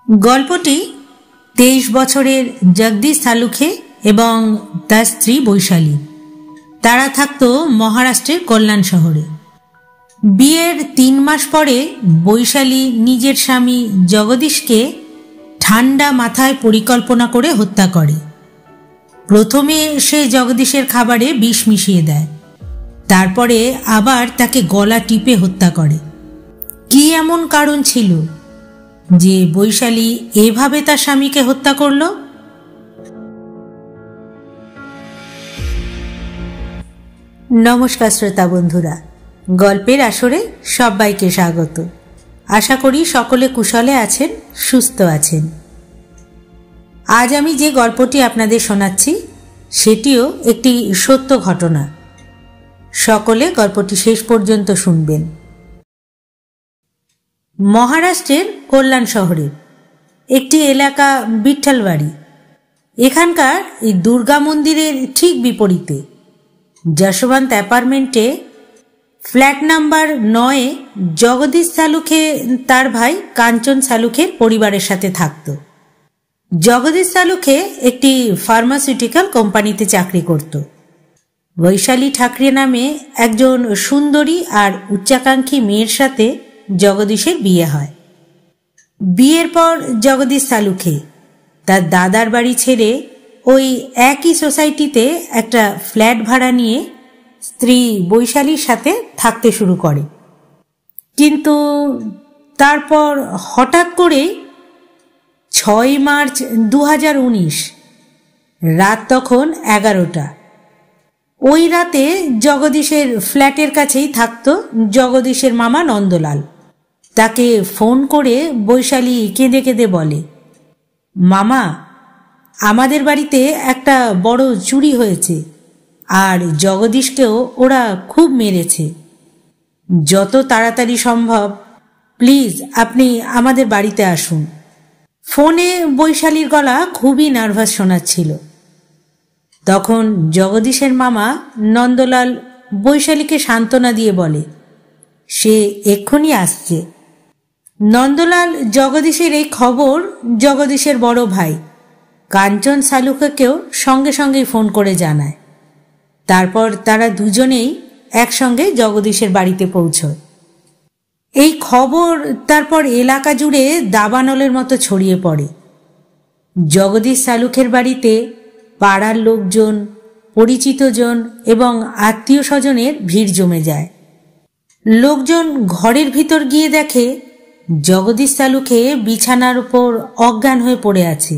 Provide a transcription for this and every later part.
গল্পটি 23 বছরের জগদীশ সালুখে এবং তার স্ত্রী বৈশালী। তারা থাকত মহারাষ্ট্রের কল্যাণ শহরে। বিয়ের 3 মাস পরে বৈশালী নিজের স্বামী জগদীশকে ঠান্ডা মাথায় পরিকল্পনা করে হত্যা করে। প্রথমে সে জগদীশের খাবারে বিষ মিশিয়ে দেয়, তারপরে আবার তাকে গলা টিপে হত্যা করে। কি এমন কারণ ছিল যে বৈশালী এভাবে তার স্বামীকে হত্যা করল? নমস্কার শ্রোতা বন্ধুরা, গল্পের আসরে সবাইকে স্বাগত। আশা করি সকলে কুশলে আছেন, সুস্থ আছেন। আজ আমি যে গল্পটি আপনাদের শোনাচ্ছি সেটিও একটি সত্য ঘটনা। সকলে গল্পটি শেষ পর্যন্ত শুনবেন। মহারাষ্ট্রের কল্যাণ শহরের একটি এলাকা বিঠ্ঠলবাড়ি। এখানকার এই দুর্গা মন্দিরের ঠিক বিপরীতে যশবন্ত অ্যাপার্টমেন্টে ফ্ল্যাট নাম্বার 9-এ জগদীশ সালুখে তার ভাই কাঞ্চন সালুখের পরিবারের সাথে থাকত। জগদীশ সালুখে একটি ফার্মাসিউটিক্যাল কোম্পানিতে চাকরি করত। বৈশালী ঠাকরে নামে একজন সুন্দরী আর উচ্চাকাঙ্ক্ষী মেয়ের সাথে জগদীশের বিয়ে হয়। বিয়ের পর জগদীশ সালুখে তার দাদার বাড়ি ছেড়ে ওই একই সোসাইটিতে একটা ফ্ল্যাট ভাড়া নিয়ে স্ত্রী বৈশালীর সাথে থাকতে শুরু করে। কিন্তু তারপর হঠাৎ করে 6 মার্চ 2019 রাত তখন 11টা। ওই রাতে জগদীশের ফ্ল্যাটের কাছেই থাকত জগদীশের মামা নন্দলাল। তাকে ফোন করে বৈশালী কেঁদে কেঁদে বলে, মামা, আমাদের বাড়িতে একটা বড় চুরি হয়েছে আর জগদীশকেও ওরা খুব মেরেছে। যত তাড়াতাড়ি সম্ভব প্লিজ আপনি আমাদের বাড়িতে আসুন। ফোনে বৈশালীর গলা খুবই নার্ভাস শোনাচ্ছিল। তখন জগদীশের মামা নন্দলাল বৈশালীকে সান্ত্বনা দিয়ে বলে সে এক্ষুনি আসছে। নন্দলাল জগদীশের এই খবর জগদীশের বড় ভাই কাঞ্চন সালুখেকেও সঙ্গে সঙ্গেই ফোন করে জানায়। তারপর তারা দুজনেই একসঙ্গে জগদীশের বাড়িতে পৌঁছয়। এই খবর তারপর এলাকা জুড়ে দাবানলের মতো ছড়িয়ে পড়ে। জগদীশ সালুখের বাড়িতে পাড়ার লোকজন, পরিচিতজন এবং আত্মীয় স্বজনের ভিড় জমে যায়। লোকজন ঘরের ভিতর গিয়ে দেখে জগদীশ সালুখে বিছানার উপর অজ্ঞান হয়ে পড়ে আছে।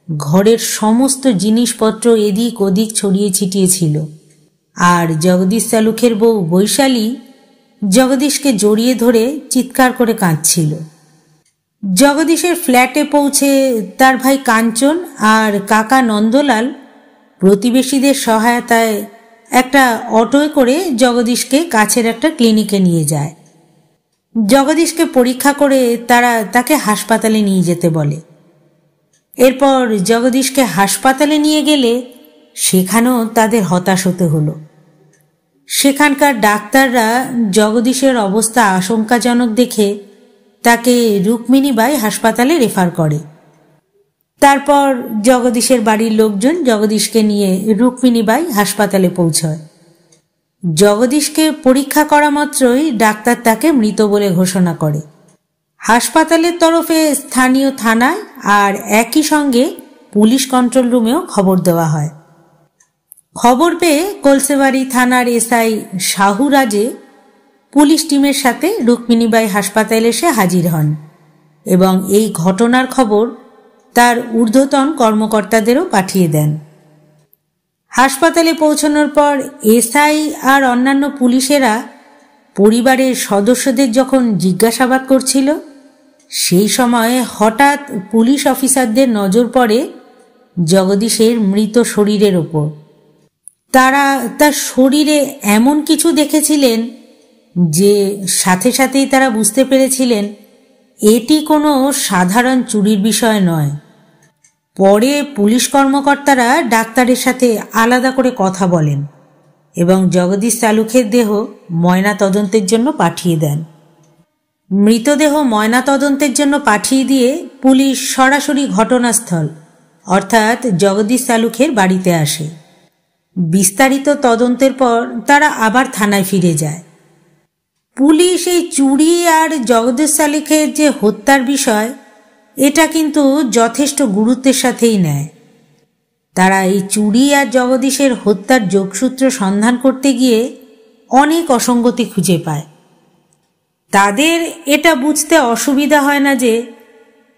ঘরের সমস্ত জিনিসপত্র এদিক ওদিক ছড়িয়ে ছিটিয়ে ছিল। আর জগদীশ সালুখের বউ বৈশালী জগদীশকে জড়িয়ে ধরে চিৎকার করে কাঁদছিল। জগদীশের ফ্ল্যাটে পৌঁছে তার ভাই কাঞ্চন আর কাকা নন্দলাল প্রতিবেশীদের সহায়তায় একটা অটোয় করে জগদীশকে কাছের একটা ক্লিনিকে নিয়ে যায়। জগদীশকে পরীক্ষা করে তারা তাকে হাসপাতালে নিয়ে যেতে বলে। এরপর জগদীশকে হাসপাতালে নিয়ে গেলে সেখানেও তাদের হতাশ হতে হলো। সেখানকার ডাক্তাররা জগদীশের অবস্থা আশঙ্কাজনক দেখে তাকে রুক্মিণীবাই হাসপাতালে রেফার করে। তারপর জগদীশের বাড়ির লোকজন জগদীশকে নিয়ে রুক্মিণীবাই হাসপাতালে পৌঁছয়। জগদীশকে পরীক্ষা করা মাত্রই ডাক্তার তাকে মৃত বলে ঘোষণা করে। হাসপাতালের তরফে স্থানীয় থানায় আর একই সঙ্গে পুলিশ কন্ট্রোল রুমেও খবর দেওয়া হয়। খবর পেয়ে কলসেবাড়ি থানার এসআই শাহুরাজে পুলিশ টিমের সাথে রুক্মিণীবাই হাসপাতালে এসে হাজির হন এবং এই ঘটনার খবর তার ঊর্ধ্বতন কর্মকর্তাদেরও পাঠিয়ে দেন। হাসপাতালে পৌঁছানোর পর এসআই আর অন্যান্য পুলিশেরা পরিবারের সদস্যদের যখন জিজ্ঞাসাবাদ করছিল, সেই সময় হঠাৎ পুলিশ অফিসারদের নজর পড়ে জগদীশের মৃত শরীরের ওপর। তারা তার শরীরে এমন কিছু দেখেছিলেন যে সাথে সাথেই তারা বুঝতে পেরেছিলেন এটি কোনো সাধারণ চুরির বিষয় নয়। পরে পুলিশ কর্মকর্তারা ডাক্তারের সাথে আলাদা করে কথা বলেন এবং জগদীশ সালুখের দেহ ময়না তদন্তের জন্য পাঠিয়ে দেন। মৃতদেহ ময়না তদন্তের জন্য পাঠিয়ে দিয়ে পুলিশ সরাসরি ঘটনাস্থল অর্থাৎ জগদীশ সালুখের বাড়িতে আসে। বিস্তারিত তদন্তের পর তারা আবার থানায় ফিরে যায়। পুলিশ এই চুরি আর জগদীশ সালুখের যে হত্যার বিষয়, এটা কিন্তু যথেষ্ট গুরুত্বের সাথেই নেয়। তারা এই চুরি আর জগদীশের হত্যার যোগসূত্র সন্ধান করতে গিয়ে অনেক অসঙ্গতি খুঁজে পায়। তাদের এটা বুঝতে অসুবিধা হয় না যে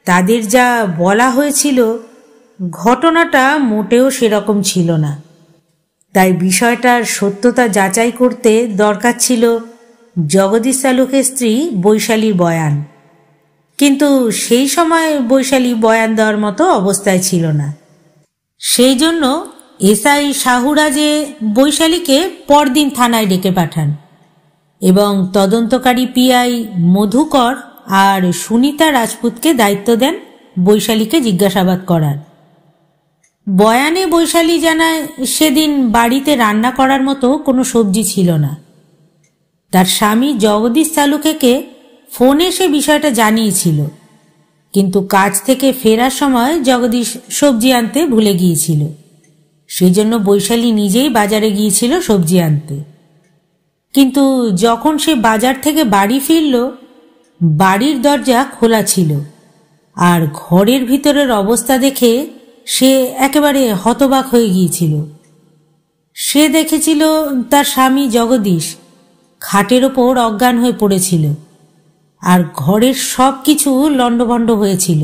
তাদের যা বলা হয়েছিল ঘটনাটা মোটেও সেরকম ছিল না। তাই বিষয়টার সত্যতা যাচাই করতে দরকার ছিল জগদীশ সালুখের স্ত্রী বৈশালীর বয়ান। কিন্তু সেই সময় বৈশালী বয়ান দেওয়ার মতো অবস্থায় ছিল না। সেই জন্য এসআই শাহুরাজে বৈশালীকে পরদিন থানায় ডেকে পাঠান এবং তদন্তকারী পিআই মধুকর আর সুনিতা রাজপুতকে দায়িত্ব দেন বৈশালীকে জিজ্ঞাসাবাদ করার। বয়ানে বৈশালী জানায় সেদিন বাড়িতে রান্না করার মতো কোনো সবজি ছিল না। তার স্বামী জগদীশ সালুখেকে ফোনে সে বিষয়টা জানিয়েছিল, কিন্তু কাজ থেকে ফেরার সময় জগদীশ সবজি আনতে ভুলে গিয়েছিল। সেই জন্য বৈশালী নিজেই বাজারে গিয়েছিল সবজি আনতে। কিন্তু যখন সে বাজার থেকে বাড়ি ফিরল, বাড়ির দরজা খোলা ছিল আর ঘরের ভিতরের অবস্থা দেখে সে একেবারে হতবাক হয়ে গিয়েছিল। সে দেখেছিল তার স্বামী জগদীশ খাটের ওপর অজ্ঞান হয়ে পড়েছিল আর ঘরের সব কিছু লণ্ডভণ্ড হয়েছিল।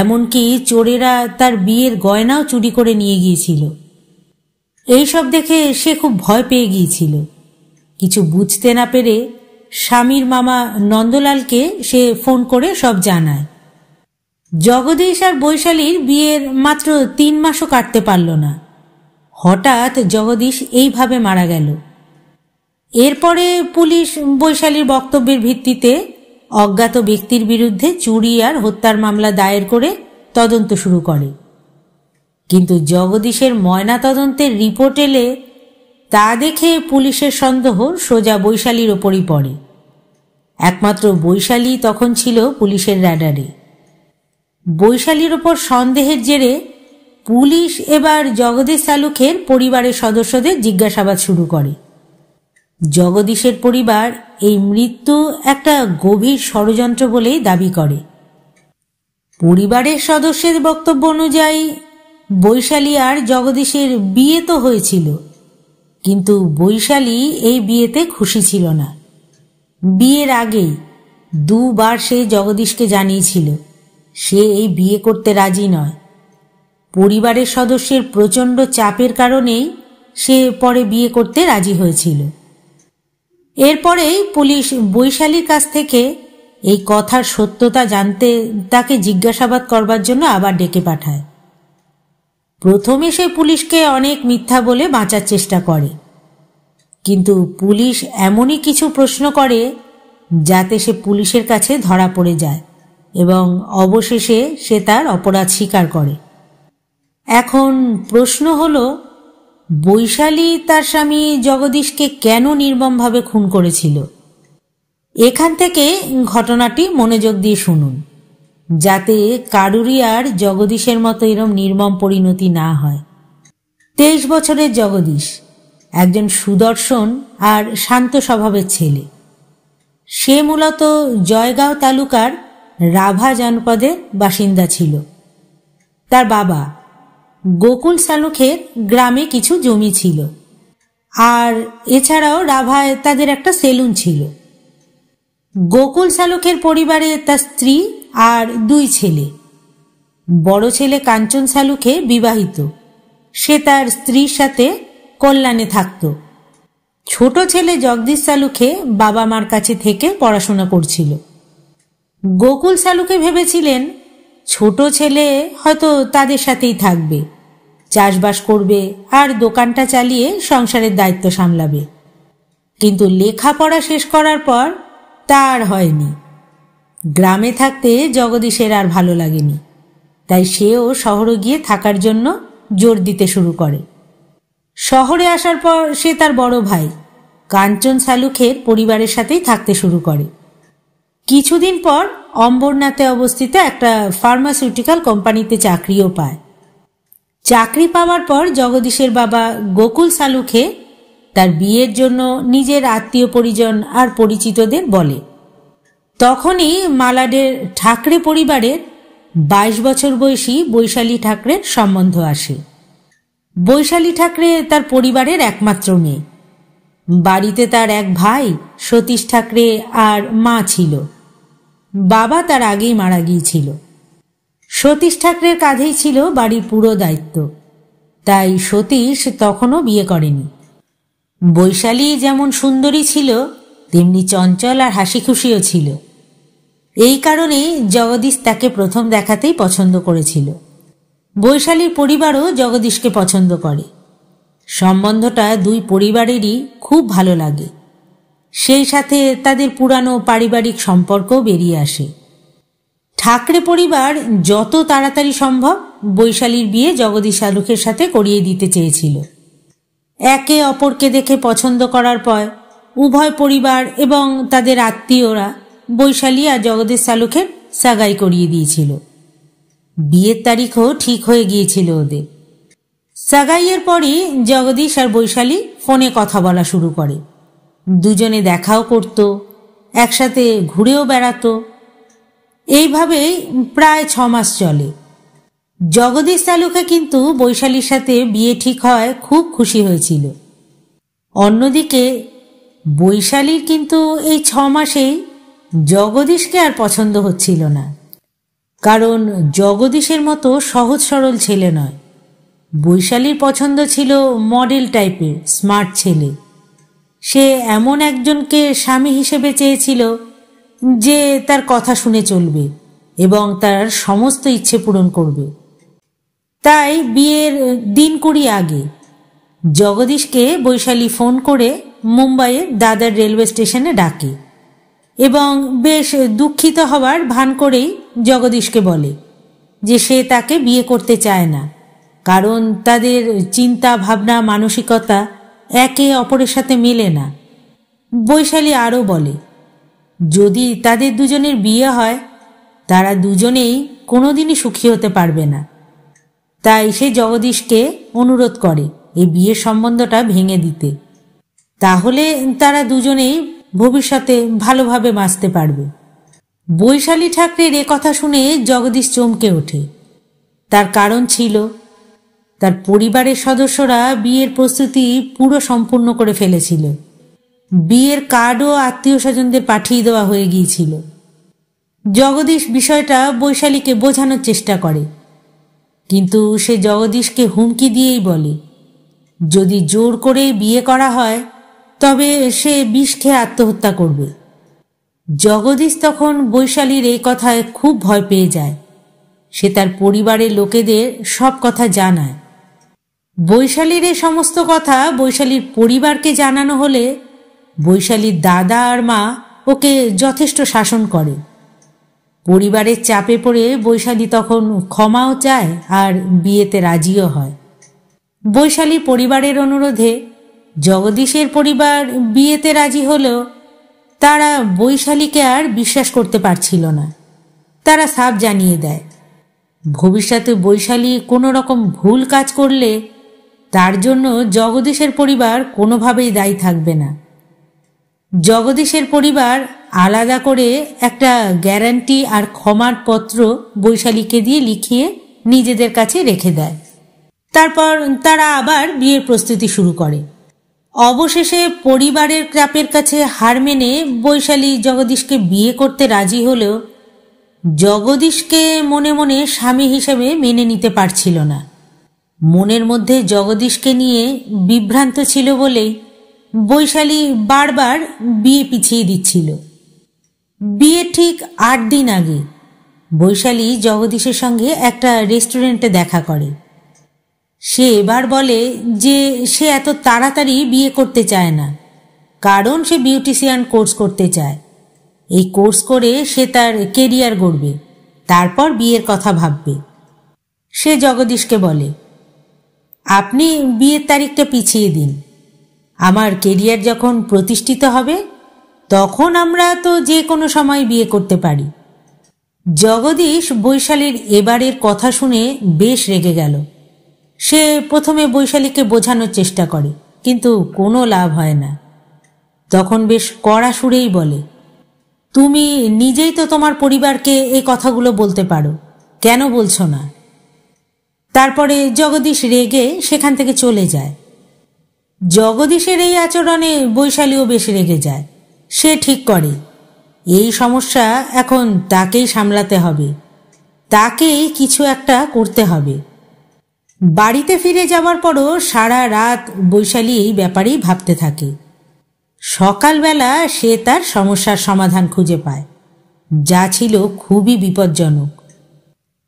এমনকি চোরেরা তার বিয়ের গয়নাও চুরি করে নিয়ে গিয়েছিল। এইসব দেখে সে খুব ভয় পেয়ে গিয়েছিল। কিছু বুঝতে না পেরে স্বামীর মামা নন্দলালকে সে ফোন করে সব জানায়। জগদীশ আর বৈশালীর বিয়ের মাত্র 3 মাসও কাটতে পারল না, হঠাৎ জগদীশ এইভাবে মারা গেল। এরপরে পুলিশ বৈশালীর বক্তব্যের ভিত্তিতে অজ্ঞাত ব্যক্তির বিরুদ্ধে চুরি আর হত্যার মামলা দায়ের করে তদন্ত শুরু করে। কিন্তু জগদীশের ময়না তদন্তের রিপোর্ট এলে তা দেখে পুলিশের সন্দেহ সোজা বৈশালীর ওপরই পড়ে। একমাত্র বৈশালী তখন ছিল পুলিশের রাডারে। বৈশালীর ওপর সন্দেহের জেরে পুলিশ এবার জগদীশ সালুখের পরিবারের সদস্যদের জিজ্ঞাসাবাদ শুরু করে। জগদীশের পরিবার এই মৃত্যু একটা গভীর ষড়যন্ত্র বলেই দাবি করে। পরিবারের সদস্যদের বক্তব্য অনুযায়ী বৈশালী আর জগদীশের বিয়ে তো হয়েছিল, কিন্তু বৈশালী এই বিয়েতে খুশি ছিল না। বিয়ের আগেই 2 বার সে জগদীশকে জানিয়েছিল সে এই বিয়ে করতে রাজি নয়। পরিবারের সদস্যের প্রচণ্ড চাপের কারণেই সে পরে বিয়ে করতে রাজি হয়েছিল। এরপরেই পুলিশ বৈশালীর কাছ থেকে এই কথার সত্যতা জানতে তাকে জিজ্ঞাসাবাদ করবার জন্য আবার ডেকে পাঠায়। প্রথমে সে পুলিশকে অনেক মিথ্যা বলে বাঁচার চেষ্টা করে, কিন্তু পুলিশ এমনই কিছু প্রশ্ন করে যাতে সে পুলিশের কাছে ধরা পড়ে যায় এবং অবশেষে সে তার অপরাধ স্বীকার করে। এখন প্রশ্ন হলো, বৈশালী তার স্বামী জগদীশকে কেন নির্মমভাবে খুন করেছিল? এখান থেকে ঘটনাটি মনোযোগ দিয়ে শুনুন, যাতে কারুরই আর জগদীশের মতো এরম নির্মম পরিণতি না হয়। 23 বছরের জগদীশ একজন সুদর্শন আর শান্ত স্বভাবের ছেলে। সে মূলত জয়গাঁও তালুকার রাভা জনপদের বাসিন্দা ছিল। তার বাবা গোকুল সালুখের গ্রামে কিছু জমি ছিল, আর এছাড়াও রাভায় তাদের একটা সেলুন ছিল। গোকুল সালুখের পরিবারে তার স্ত্রী আর 2 ছেলে। বড় ছেলে কাঞ্চন সালুখে বিবাহিত, সে তার স্ত্রীর সাথে কল্যাণে থাকত। ছোট ছেলে জগদীশ সালুখে বাবা মার কাছে থেকে পড়াশোনা করছিল। গোকুল সালুখে ভেবেছিলেন ছোট ছেলে হয়তো তাদের সাথেই থাকবে, চাষবাস করবে আর দোকানটা চালিয়ে সংসারের দায়িত্ব সামলাবে। কিন্তু লেখাপড়া শেষ করার পর তা আর হয়নি। গ্রামে থাকতে জগদীশের আর ভালো লাগেনি, তাই সেও শহরে গিয়ে থাকার জন্য জোর দিতে শুরু করে। শহরে আসার পর সে তার বড় ভাই কাঞ্চন সালুখের পরিবারের সাথেই থাকতে শুরু করে। কিছুদিন পর অম্বরনাথে অবস্থিত একটা ফার্মাসিউটিক্যাল কোম্পানিতে চাকরিও পায়। চাকরি পাওয়ার পর জগদীশের বাবা গোকুল সালুখে তার বিয়ের জন্য নিজের আত্মীয় পরিজন আর পরিচিতদের বলে। তখনই মালাডের ঠাকরে পরিবারের 22 বছর বয়সী বৈশালী ঠাকরের সম্বন্ধ আসে। বৈশালী ঠাকরে তার পরিবারের একমাত্র মেয়ে। বাড়িতে তার এক ভাই সতীশ ঠাকরে আর মা ছিল। বাবা তার আগেই মারা গিয়েছিল। সতীশ ঠাকরের কাঁধেই ছিল বাড়ির পুরো দায়িত্ব, তাই সতীশ তখনও বিয়ে করেনি। বৈশালী যেমন সুন্দরী ছিল তেমনি চঞ্চল আর হাসি খুশিও ছিল। এই কারণে জগদীশ তাকে প্রথম দেখাতেই পছন্দ করেছিল। বৈশালীর পরিবারও জগদীশকে পছন্দ করে। সম্বন্ধটা দুই পরিবারেরই খুব ভালো লাগে। সেই সাথে তাদের পুরানো পারিবারিক সম্পর্কও বেরিয়ে আসে। ঠাকরে পরিবার যত তাড়াতাড়ি সম্ভব বৈশালীর বিয়ে জগদীশ সালুখের সাথে করিয়ে দিতে চেয়েছিল। একে অপরকে দেখে পছন্দ করার পর উভয় পরিবার এবং তাদের আত্মীয়রা বৈশালী আর জগদীশ সালুখের সাগাই করিয়ে দিয়েছিল। বিয়ের তারিখও ঠিক হয়ে গিয়েছিল ওদের। সাগাইয়ের পরই জগদীশ আর বৈশালী ফোনে কথা বলা শুরু করে। দুজনে দেখাও করত, একসাথে ঘুরেও বেড়াতো। এইভাবেই প্রায় 6 মাস চলে। জগদীশ সালুখে কিন্তু বৈশালীর সাথে বিয়ে ঠিক হয় খুব খুশি হয়েছিল। অন্যদিকে বৈশালীর কিন্তু এই 6 মাসেই জগদীশকে আর পছন্দ হচ্ছিল না। কারণ জগদীশের মতো সহজ সরল ছেলে নয়। বৈশালীর পছন্দ ছিল মডেল টাইপের স্মার্ট ছেলে। সে এমন একজনকে স্বামী হিসেবে চেয়েছিল যে তার কথা শুনে চলবে এবং তার সমস্ত ইচ্ছে পূরণ করবে। তাই বিয়ের দিন 20 আগে জগদীশকে বৈশালী ফোন করে মুম্বাইয়ের দাদর রেলওয়ে স্টেশনে ডাকে এবং বেশ দুঃখিত হওয়ার ভান করেই জগদীশকে বলে যে সে তাকে বিয়ে করতে চায় না, কারণ তাদের চিন্তা ভাবনা মানসিকতা একে অপরের সাথে মেলে না। বৈশালী আরও বলে যদি তাদের দুজনের বিয়ে হয় তারা দুজনেই কোনোদিনই সুখী হতে পারবে না। তাই সে জগদীশকে অনুরোধ করে এই বিয়ের সম্বন্ধটা ভেঙে দিতে, তাহলে তারা দুজনেই ভবিষ্যতে ভালোভাবে বাঁচতে পারবে। বৈশালী ঠাকরের এ কথা শুনে জগদীশ চমকে ওঠে। তার কারণ ছিল তার পরিবারের সদস্যরা বিয়ের প্রস্তুতি পুরো সম্পূর্ণ করে ফেলেছিল। বিয়ের কার্ডও আত্মীয় স্বজনদের পাঠিয়ে দেওয়া হয়ে গিয়েছিল। জগদীশ বিষয়টা বৈশালীকে বোঝানোর চেষ্টা করে, কিন্তু সে জগদীশকে হুমকি দিয়েই বলে যদি জোর করে বিয়ে করা হয় তবে সে বিষ খেয়ে আত্মহত্যা করবে। জগদীশ তখন বৈশালীর এই কথায় খুব ভয় পেয়ে যায়। সে তার পরিবারের লোকেদের সব কথা জানায়। বৈশালীর এই সমস্ত কথা বৈশালীর পরিবারকে জানানো হলে বৈশালীর দাদা আর মা ওকে যথেষ্ট শাসন করে। পরিবারের চাপে পড়ে বৈশালী তখন ক্ষমাও চায় আর বিয়েতে রাজিও হয়। বৈশালী পরিবারের অনুরোধে জগদীশের পরিবার বিয়েতে রাজি হলেও তারা বৈশালীকে আর বিশ্বাস করতে পারছিল না। তারা সাফ জানিয়ে দেয় ভবিষ্যতে বৈশালী কোনো রকম ভুল কাজ করলে তার জন্য জগদীশের পরিবার কোনোভাবেই দায়ী থাকবে না। জগদীশের পরিবার আলাদা করে একটা গ্যারান্টি আর ক্ষমার পত্র বৈশালীকে দিয়ে লিখিয়ে নিজেদের কাছে রেখে দেয়। তারপর তারা আবার বিয়ের প্রস্তুতি শুরু করে। অবশেষে পরিবারের চাপের কাছে হার মেনে বৈশালী জগদীশকে বিয়ে করতে রাজি হলেও জগদীশকে মনে মনে স্বামী হিসেবে মেনে নিতে পারছিল না। মনের মধ্যে জগদীশকে নিয়ে বিভ্রান্ত ছিল বলেই বৈশালী বারবার বিয়ে পিছিয়ে দিচ্ছিল। বিয়ে ঠিক 8 দিন আগে বৈশালী জগদীশের সঙ্গে একটা রেস্টুরেন্টে দেখা করে। সে এবার বলে যে সে এত তাড়াতাড়ি বিয়ে করতে চায় না, কারণ সে বিউটিশিয়ান কোর্স করতে চায়। এই কোর্স করে সে তার কেরিয়ার গড়বে, তারপর বিয়ের কথা ভাববে। সে জগদীশকে বলে আপনি বিয়ের তারিখটা পিছিয়ে দিন, আমার কেরিয়ার যখন প্রতিষ্ঠিত হবে তখন আমরা তো যে কোনো সময় বিয়ে করতে পারি। জগদীশ বৈশালীর এবারের কথা শুনে বেশ রেগে গেল। সে প্রথমে বৈশালীকে বোঝানোর চেষ্টা করে, কিন্তু কোনো লাভ হয় না। তখন বেশ কড়া সুরেই বলে, তুমি নিজেই তো তোমার পরিবারকে এই কথাগুলো বলতে পারো, কেন বলছো না? তারপরে জগদীশ রেগে সেখান থেকে চলে যায়। জগদীশের এই আচরণে বৈশালীও বেশ রেগে যায়। সে ঠিক করে এই সমস্যা এখন তাকেই সামলাতে হবে, তাকেই কিছু একটা করতে হবে। বাড়িতে ফিরে যাওয়ার পরও সারা রাত বৈশালী এই ব্যাপারেই ভাবতে থাকে। সকালবেলা সে তার সমস্যার সমাধান খুঁজে পায়, যা ছিল খুবই বিপজ্জনক।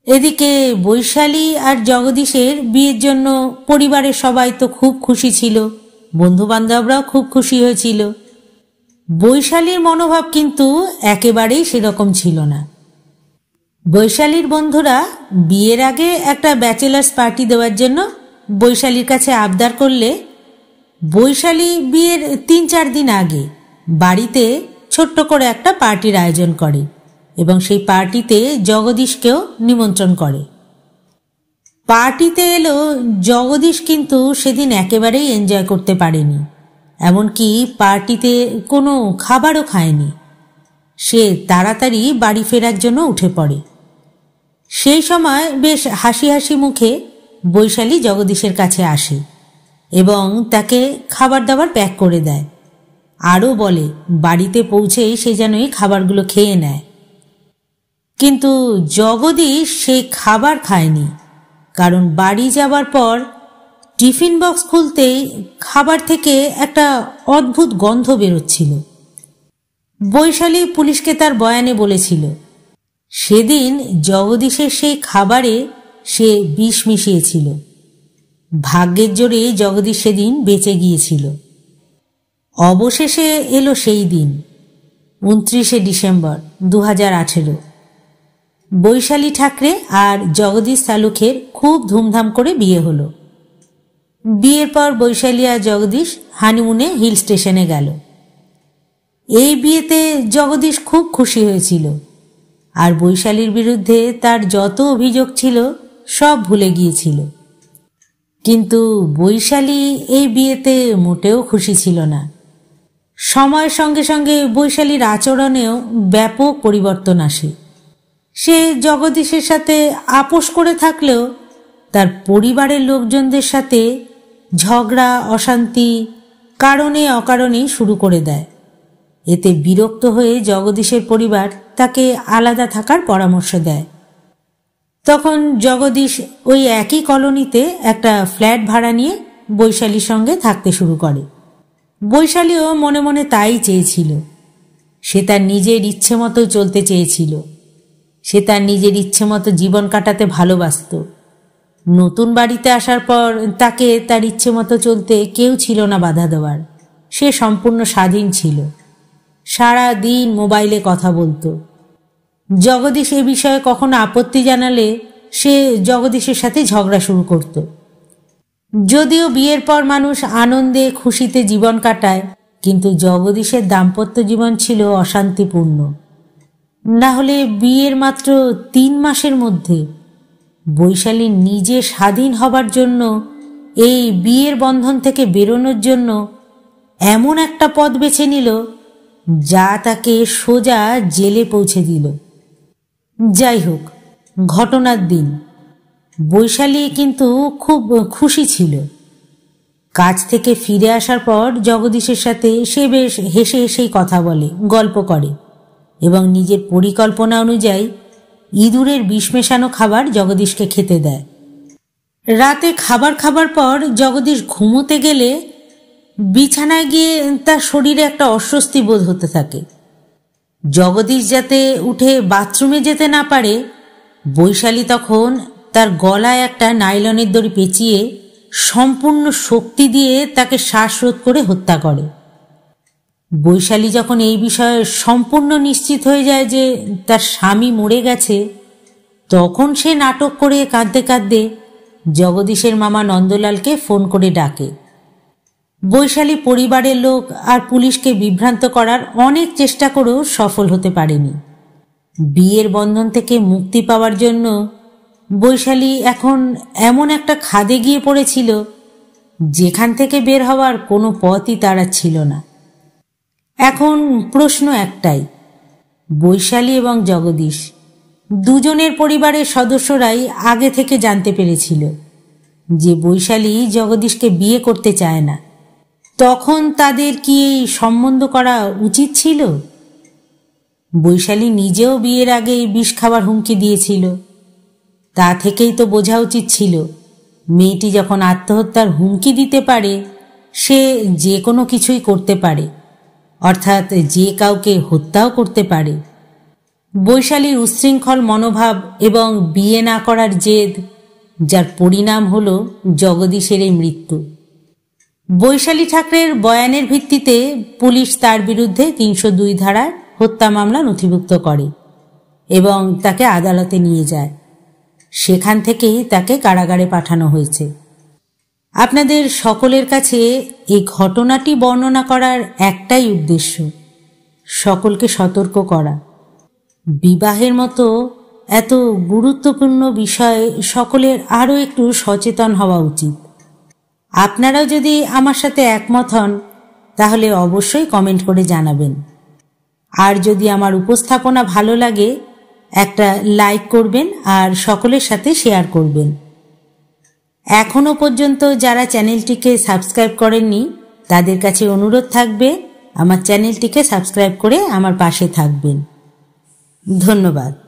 এদিকে বৈশালী আর জগদীশের বিয়ের জন্য পরিবারের সবাই তো খুব খুশি ছিল, বন্ধুবান্ধবরাও খুব খুশি হয়েছিল। বৈশালীর মনোভাব কিন্তু একেবারেই সেরকম ছিল না। বৈশালীর বন্ধুরা বিয়ের আগে একটা ব্যাচেলার্স পার্টি দেওয়ার জন্য বৈশালীর কাছে আবদার করলে বৈশালী বিয়ের 3-4 দিন আগে বাড়িতে ছোট্ট করে একটা পার্টির আয়োজন করে এবং সেই পার্টিতে জগদীশকেও নিমন্ত্রণ করে। পার্টিতে এলো জগদীশ, কিন্তু সেদিন একেবারেই এনজয় করতে পারেনি, এমনকি পার্টিতে কোনো খাবারও খায়নি। সে তাড়াতাড়ি বাড়ি ফেরার জন্য উঠে পড়ে। সেই সময় বেশ হাসি হাসি মুখে বৈশালী জগদীশের কাছে আসে এবং তাকে খাবার দাবার প্যাক করে দেয়। আরও বলে বাড়িতে পৌঁছেই সে যেন এই খাবারগুলো খেয়ে নেয়। কিন্তু জগদীশ সেই খাবার খায়নি, কারণ বাড়ি যাবার পর টিফিন বক্স খুলতেই খাবার থেকে একটা অদ্ভুত গন্ধ বেরোচ্ছিল। বৈশালী পুলিশকে তার বয়ানে বলেছিল সেদিন জগদীশের সেই খাবারে সে বিষ মিশিয়েছিল। ভাগ্যের জোরে জগদীশ সেদিন বেঁচে গিয়েছিল। অবশেষে এলো সেই দিন, 29শে ডিসেম্বর 2018। বৈশালী ঠাকরে আর জগদীশ তালুকের খুব ধুমধাম করে বিয়ে হলো। বিয়ের পর বৈশালী আর জগদীশ হানিমুনে হিল স্টেশনে গেল। এই বিয়েতে জগদীশ খুব খুশি হয়েছিল, আর বৈশালীর বিরুদ্ধে তার যত অভিযোগ ছিল সব ভুলে গিয়েছিল। কিন্তু বৈশালী এই বিয়েতে মোটেও খুশি ছিল না। সময়ের সঙ্গে সঙ্গে বৈশালীর আচরণেও ব্যাপক পরিবর্তন আসে। সে জগদীশের সাথে আপোষ করে থাকলেও তার পরিবারের লোকজনদের সাথে ঝগড়া অশান্তি কারণে অকারণেই শুরু করে দেয়। এতে বিরক্ত হয়ে জগদীশের পরিবার তাকে আলাদা থাকার পরামর্শ দেয়। তখন জগদীশ ওই একই কলোনিতে একটা ফ্ল্যাট ভাড়া নিয়ে বৈশালীর সঙ্গে থাকতে শুরু করে। বৈশালীও মনে মনে তাই চেয়েছিল। সে তার নিজের ইচ্ছে মতো চলতে চেয়েছিল। সে তার নিজের ইচ্ছে মতো জীবন কাটাতে ভালোবাসত। নতুন বাড়িতে আসার পর তাকে তার ইচ্ছে মতো চলতে কেউ ছিল না বাধা দেওয়ার। সে সম্পূর্ণ স্বাধীন ছিল। সারা দিন মোবাইলে কথা বলতো। জগদীশ এ বিষয়ে কখনো আপত্তি জানালে সে জগদীশের সাথে ঝগড়া শুরু করত। যদিও বিয়ের পর মানুষ আনন্দে খুশিতে জীবন কাটায়, কিন্তু জগদীশের দাম্পত্য জীবন ছিল অশান্তিপূর্ণ। না হলে বিয়ের মাত্র 3 মাসের মধ্যে বৈশালী নিজে স্বাধীন হবার জন্য, এই বিয়ের বন্ধন থেকে বেরোনোর জন্য এমন একটা পথ বেছে নিল যা তাকে সোজা জেলে পৌঁছে দিল। যাই হোক, ঘটনার দিন বৈশালী কিন্তু খুব খুশি ছিল। কাজ থেকে ফিরে আসার পর জগদীশের সাথে সে বেশ হেসে হেসেই কথা বলে, গল্প করে এবং নিজের পরিকল্পনা অনুযায়ী ইঁদুরের বিষ মেশানো খাবার জগদীশকে খেতে দেয়। রাতে খাবার খাবার পর জগদীশ ঘুমোতে গেলে বিছানায় গিয়ে তার শরীরে একটা অস্বস্তি বোধ হতে থাকে। জগদীশ যাতে উঠে বাথরুমে যেতে না পারে, বৈশালী তখন তার গলায় একটা নাইলনের দড়ি পেঁচিয়ে সম্পূর্ণ শক্তি দিয়ে তাকে শ্বাসরোধ করে হত্যা করে। বৈশালী যখন এই বিষয়ে সম্পূর্ণ নিশ্চিত হয়ে যায় যে তার স্বামী মরে গেছে, তখন সে নাটক করে কাঁদতে কাঁদতে জগদীশের মামা নন্দলালকে ফোন করে ডাকে। বৈশালী পরিবারের লোক আর পুলিশকে বিভ্রান্ত করার অনেক চেষ্টা করেও সফল হতে পারেনি। বিয়ের বন্ধন থেকে মুক্তি পাওয়ার জন্য বৈশালী এখন এমন একটা খাদে গিয়ে পড়েছিল যেখান থেকে বের হওয়ার কোনো পথই তার ছিল না। এখন প্রশ্ন একটাই, বৈশালী এবং জগদীশ দুজনের পরিবারের সদস্যরাই আগে থেকে জানতে পেরেছিল যে বৈশালী জগদীশকে বিয়ে করতে চায় না। তখন তাদের কি এই সম্বন্ধ করা উচিত ছিল? বৈশালী নিজেও বিয়ের আগে বিষ খাবার হুমকি দিয়েছিল। তা থেকেই তো বোঝা উচিত ছিল মেয়েটি যখন আত্মহত্যার হুমকি দিতে পারে সে যে কোনো কিছুই করতে পারে, অর্থাৎ যে কাউকে হত্যাও করতে পারে। বৈশালীর উচ্ছৃঙ্খল মনোভাব এবং বিয়ে না করার জেদ, যার পরিণাম হল জগদীশের এই মৃত্যু। বৈশালী ঠাকরের বয়ানের ভিত্তিতে পুলিশ তার বিরুদ্ধে ৩০২ ধারায় হত্যা মামলা নথিভুক্ত করে এবং তাকে আদালতে নিয়ে যায়। সেখান থেকেই তাকে কারাগারে পাঠানো হয়েছে। আপনাদের সকলের কাছে এই ঘটনাটি বর্ণনা করার একটাই উদ্দেশ্য, সকলকে সতর্ক করা। বিবাহের মতো এত গুরুত্বপূর্ণ বিষয়ে সকলের আরও একটু সচেতন হওয়া উচিত। আপনারাও যদি আমার সাথে একমত হন তাহলে অবশ্যই কমেন্ট করে জানাবেন। আর যদি আমার উপস্থাপনা ভালো লাগে একটা লাইক করবেন আর সকলের সাথে শেয়ার করবেন। এখনো পর্যন্ত যারা চ্যানেলটিকে সাবস্ক্রাইব করেননি তাদের কাছে অনুরোধ থাকবে আমার চ্যানেলটিকে সাবস্ক্রাইব করে আমার পাশে থাকবেন। ধন্যবাদ।